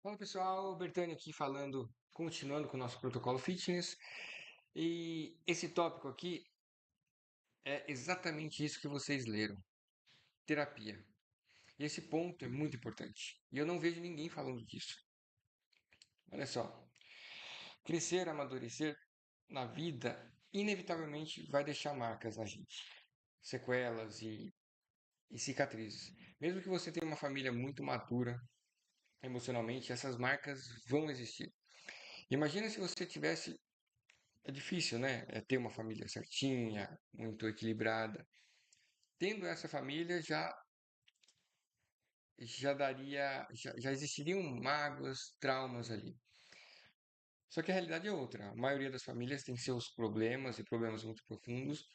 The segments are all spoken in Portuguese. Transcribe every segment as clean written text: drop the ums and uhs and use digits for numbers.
Fala pessoal, Bertani aqui falando, continuando com o nosso protocolo fitness. E esse tópico aqui é exatamente isso que vocês leram: terapia. E esse ponto é muito importante. E eu não vejo ninguém falando disso. Olha só, crescer, amadurecer na vida, inevitavelmente vai deixar marcas na gente, sequelas e cicatrizes. Mesmo que você tenha uma família muito madura emocionalmente, essas marcas vão existir. Imagina se você tivesse. É difícil, né? É ter uma família certinha, muito equilibrada. Tendo essa família já existiriam mágoas, traumas ali. Só que a realidade é outra. A maioria das famílias tem seus problemas e problemas muito profundos.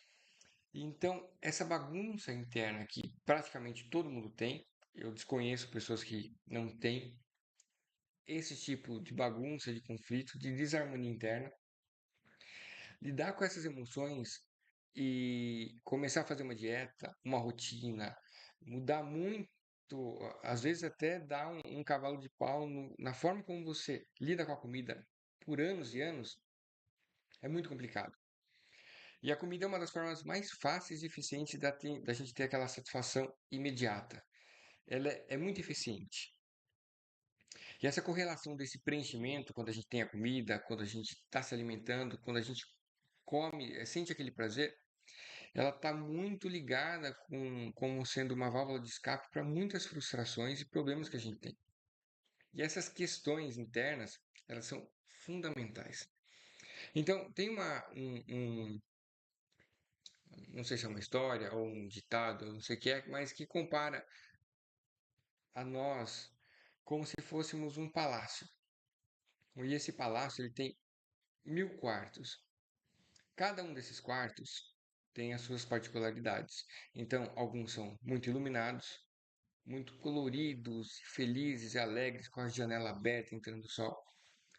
E então, essa bagunça interna que praticamente todo mundo tem, eu desconheço pessoas que não têm esse tipo de bagunça, de conflito, de desarmonia interna. Lidar com essas emoções e começar a fazer uma dieta, uma rotina, mudar muito, às vezes até dar um cavalo de pau na forma como você lida com a comida por anos e anos, é muito complicado. E a comida é uma das formas mais fáceis e eficientes da gente ter aquela satisfação imediata. Ela é muito eficiente. E essa correlação desse preenchimento, quando a gente tem a comida, quando a gente está se alimentando, quando a gente come, sente aquele prazer, ela está muito ligada com como sendo uma válvula de escape para muitas frustrações e problemas que a gente tem. E essas questões internas, elas são fundamentais. Então, tem não sei se é uma história ou um ditado, não sei o que é, mas que compara a nós como se fôssemos um palácio. E esse palácio, ele tem 1000 quartos. Cada um desses quartos tem as suas particularidades. Então, alguns são muito iluminados, muito coloridos, felizes e alegres, com a janela aberta entrando o sol.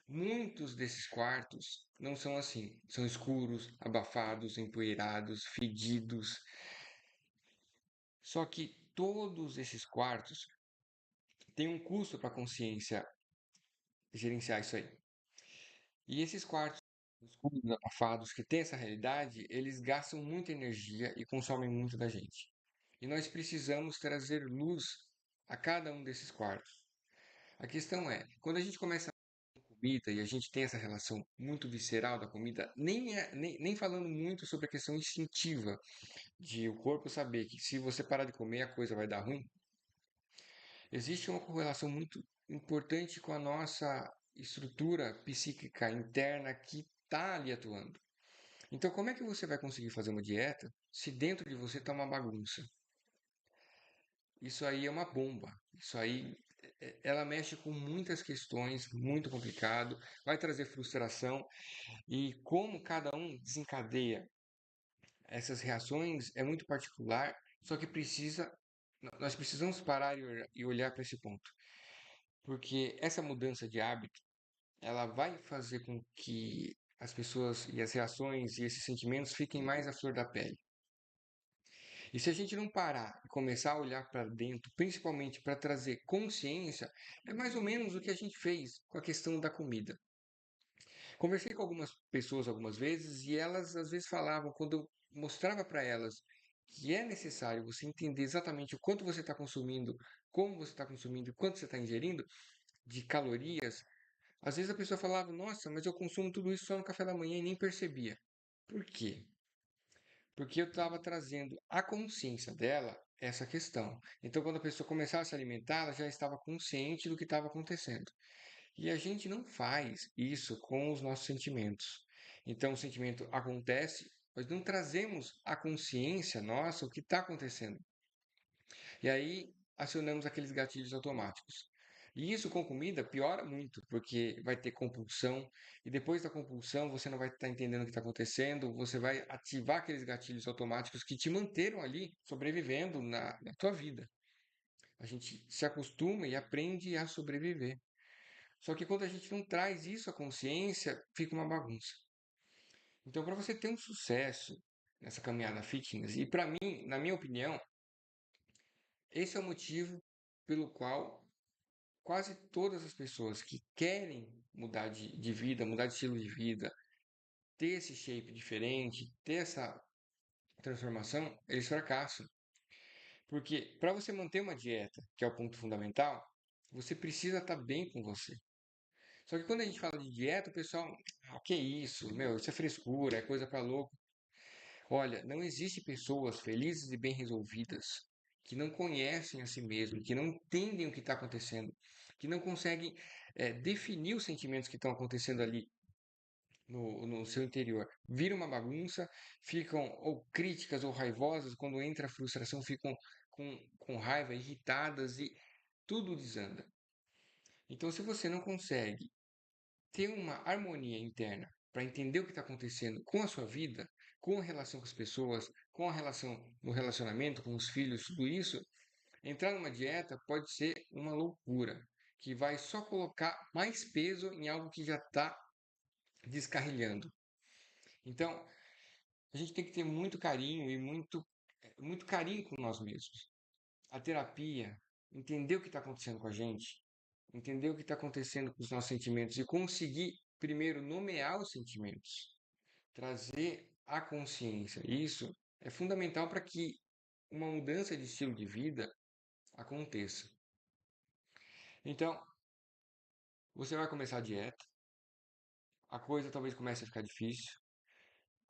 Muitos desses quartos não são assim. São escuros, abafados, empoeirados, fedidos. Só que todos esses quartos têm um custo para a consciência gerenciar isso aí. E esses quartos escuros, abafados, que têm essa realidade, eles gastam muita energia e consomem muito da gente. E nós precisamos trazer luz a cada um desses quartos. A questão é, quando a gente começa comida e a gente tem essa relação muito visceral da comida, nem falando muito sobre a questão instintiva de o corpo saber que se você parar de comer a coisa vai dar ruim, existe uma correlação muito importante com a nossa estrutura psíquica interna que está ali atuando. Então, como é que você vai conseguir fazer uma dieta se dentro de você está uma bagunça? Isso aí é uma bomba. Isso aí, ela mexe com muitas questões, muito complicado, vai trazer frustração. E como cada um desencadeia essas reações é muito particular, só que nós precisamos parar e olhar para esse ponto, porque essa mudança de hábito, ela vai fazer com que as pessoas e as reações e esses sentimentos fiquem mais à flor da pele. E se a gente não parar e começar a olhar para dentro, principalmente para trazer consciência, é mais ou menos o que a gente fez com a questão da comida. Conversei com algumas pessoas algumas vezes e elas às vezes falavam, quando eu mostrava para elas que é necessário você entender exatamente o quanto você está consumindo, como você está consumindo e quanto você está ingerindo de calorias, às vezes a pessoa falava, nossa, mas eu consumo tudo isso só no café da manhã e nem percebia. Por quê? Porque eu estava trazendo à consciência dela essa questão. Então, quando a pessoa começava a se alimentar, ela já estava consciente do que estava acontecendo. E a gente não faz isso com os nossos sentimentos. Então, o sentimento acontece, nós não trazemos à consciência nossa o que está acontecendo. E aí acionamos aqueles gatilhos automáticos. E isso com comida piora muito, porque vai ter compulsão, e depois da compulsão você não vai estar entendendo o que está acontecendo, você vai ativar aqueles gatilhos automáticos que te manteram ali sobrevivendo na tua vida. A gente se acostuma e aprende a sobreviver. Só que quando a gente não traz isso à consciência, fica uma bagunça. Então, para você ter um sucesso nessa caminhada fitness, e para mim, na minha opinião, esse é o motivo pelo qual quase todas as pessoas que querem mudar de vida, mudar de estilo de vida, ter esse shape diferente, ter essa transformação, eles fracassam. Porque para você manter uma dieta, que é o ponto fundamental, você precisa estar bem com você. Só que quando a gente fala de dieta, o pessoal, que isso, meu, isso é frescura, é coisa para louco. Olha, não existe pessoas felizes e bem resolvidas que não conhecem a si mesmo, que não entendem o que está acontecendo, que não conseguem definir os sentimentos que estão acontecendo ali no seu interior. Vira uma bagunça, ficam ou críticas ou raivosas, quando entra a frustração, ficam com raiva, irritadas e tudo desanda. Então, se você não consegue ter uma harmonia interna para entender o que está acontecendo com a sua vida, com a relação com as pessoas, com a relação no relacionamento, com os filhos, tudo isso, entrar numa dieta pode ser uma loucura, que vai só colocar mais peso em algo que já está descarrilhando. Então, a gente tem que ter muito carinho e muito carinho com nós mesmos. A terapia, entender o que está acontecendo com a gente, entender o que está acontecendo com os nossos sentimentos e conseguir primeiro nomear os sentimentos, trazer a consciência. Isso é fundamental para que uma mudança de estilo de vida aconteça. Então, você vai começar a dieta, a coisa talvez comece a ficar difícil,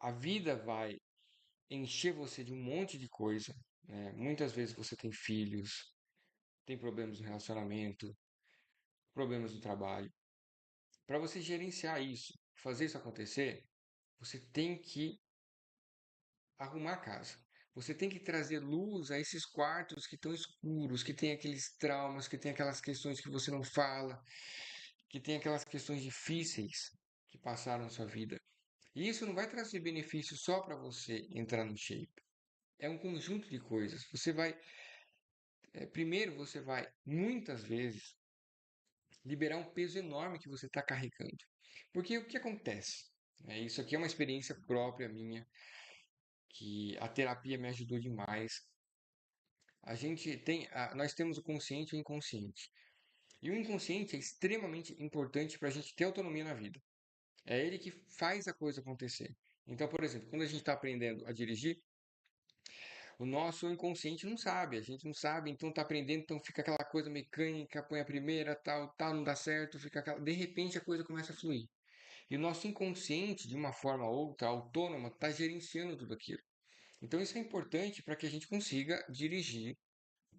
a vida vai encher você de um monte de coisa, né? Muitas vezes você tem filhos, tem problemas no relacionamento, problemas no trabalho. Para você gerenciar isso, fazer isso acontecer, você tem que arrumar a casa. Você tem que trazer luz a esses quartos que estão escuros, que tem aqueles traumas, que tem aquelas questões que você não fala, que tem aquelas questões difíceis que passaram na sua vida. E isso não vai trazer benefício só para você entrar no shape. É um conjunto de coisas. Primeiro, você vai muitas vezes liberar um peso enorme que você está carregando. Porque o que acontece? Isso aqui é uma experiência própria minha, que a terapia me ajudou demais. Nós temos o consciente e o inconsciente. E o inconsciente é extremamente importante para a gente ter autonomia na vida. É ele que faz a coisa acontecer. Então, por exemplo, quando a gente está aprendendo a dirigir, o nosso inconsciente não sabe, a gente não sabe, então está aprendendo, então fica aquela coisa mecânica, põe a primeira, tal, tal, não dá certo, de repente a coisa começa a fluir. E o nosso inconsciente, de uma forma ou outra, autônoma, está gerenciando tudo aquilo. Então isso é importante para que a gente consiga dirigir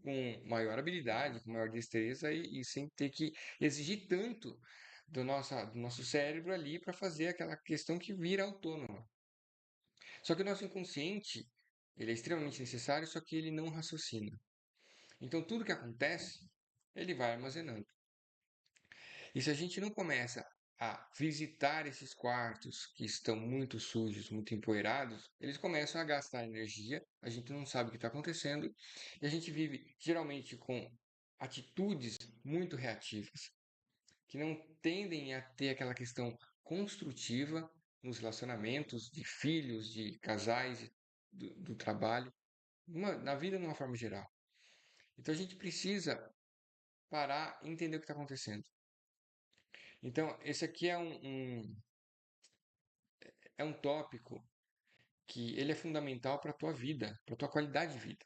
com maior habilidade, com maior destreza e sem ter que exigir tanto do nosso cérebro ali para fazer aquela questão que vira autônoma. Só que o nosso inconsciente, ele é extremamente necessário, só que ele não raciocina. Então tudo que acontece, ele vai armazenando. E se a gente não começa a visitar esses quartos que estão muito sujos, muito empoeirados, eles começam a gastar energia, a gente não sabe o que está acontecendo, e a gente vive geralmente com atitudes muito reativas, que não tendem a ter aquela questão construtiva nos relacionamentos de filhos, de casais, do trabalho, na vida de uma forma geral. Então a gente precisa parar e entender o que está acontecendo. Então, esse aqui é um tópico que ele é fundamental para a tua vida, para a tua qualidade de vida.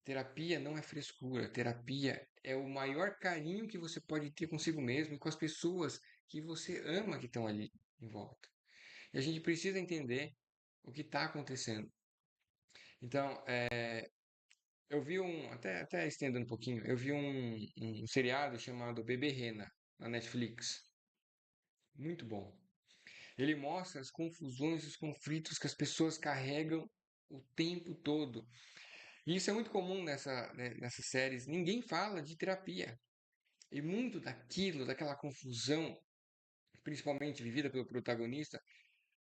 Terapia não é frescura, terapia é o maior carinho que você pode ter consigo mesmo e com as pessoas que você ama que estão ali em volta. E a gente precisa entender o que está acontecendo. Então, eu vi até estendendo um pouquinho, eu vi um seriado chamado Bebê Rena na Netflix. Muito bom. Ele mostra as confusões, os conflitos que as pessoas carregam o tempo todo. E isso é muito comum nessas séries. Ninguém fala de terapia. E muito daquela confusão, principalmente vivida pelo protagonista,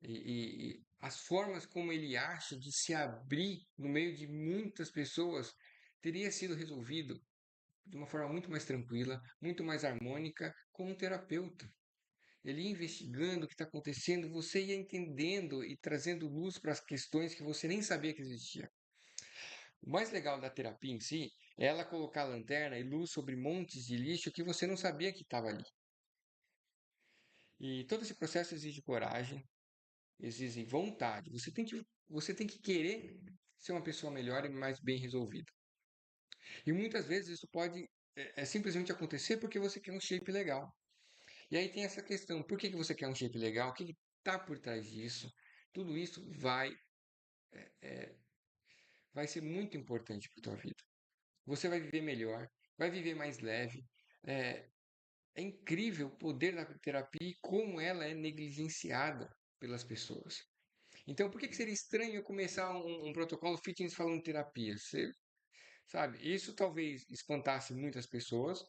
e as formas como ele acha de se abrir no meio de muitas pessoas, teria sido resolvido de uma forma muito mais tranquila, muito mais harmônica, com um terapeuta. Ele ia investigando o que está acontecendo, você ia entendendo e trazendo luz para as questões que você nem sabia que existia. O mais legal da terapia em si é ela colocar lanterna e luz sobre montes de lixo que você não sabia que estava ali. E todo esse processo exige coragem, exige vontade. Você tem que querer ser uma pessoa melhor e mais bem resolvida. E muitas vezes isso pode simplesmente acontecer porque você quer um shape legal. E aí tem essa questão, por que que você quer um shape legal? O que está por trás disso? Tudo isso vai ser muito importante para a tua vida. Você vai viver melhor, vai viver mais leve. É, é incrível o poder da terapia e como ela é negligenciada pelas pessoas. Então, por que que seria estranho eu começar um protocolo fitness falando terapia? Você, sabe, isso talvez espantasse muitas pessoas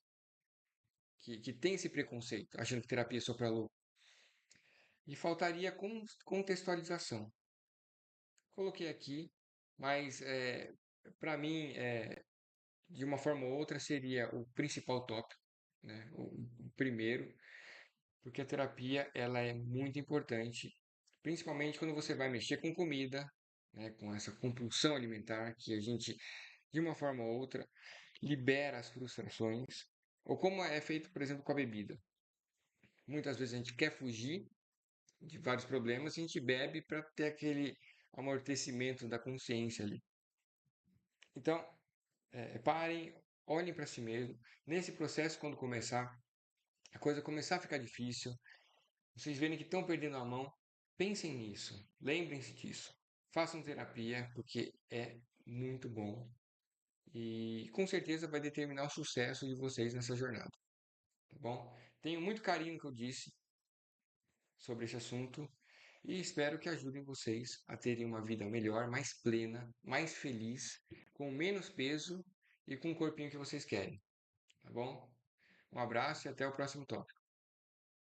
que têm esse preconceito, achando que terapia é só para louco. E faltaria contextualização. Coloquei aqui, mas para mim, de uma forma ou outra, seria o principal tópico, né? O primeiro, porque a terapia ela é muito importante, principalmente quando você vai mexer com comida, né? Com essa compulsão alimentar que a gente, de uma forma ou outra, libera as frustrações, ou como é feito, por exemplo, com a bebida. Muitas vezes a gente quer fugir de vários problemas e a gente bebe para ter aquele amortecimento da consciência ali. Então, parem, olhem para si mesmo. Nesse processo, quando começar, a coisa começar a ficar difícil, vocês verem que estão perdendo a mão, pensem nisso, lembrem-se disso. Façam terapia, porque é muito bom e com certeza vai determinar o sucesso de vocês nessa jornada, tá bom? Tenho muito carinho no que eu disse sobre esse assunto e espero que ajudem vocês a terem uma vida melhor, mais plena, mais feliz, com menos peso e com o corpinho que vocês querem, tá bom? Um abraço e até o próximo tópico.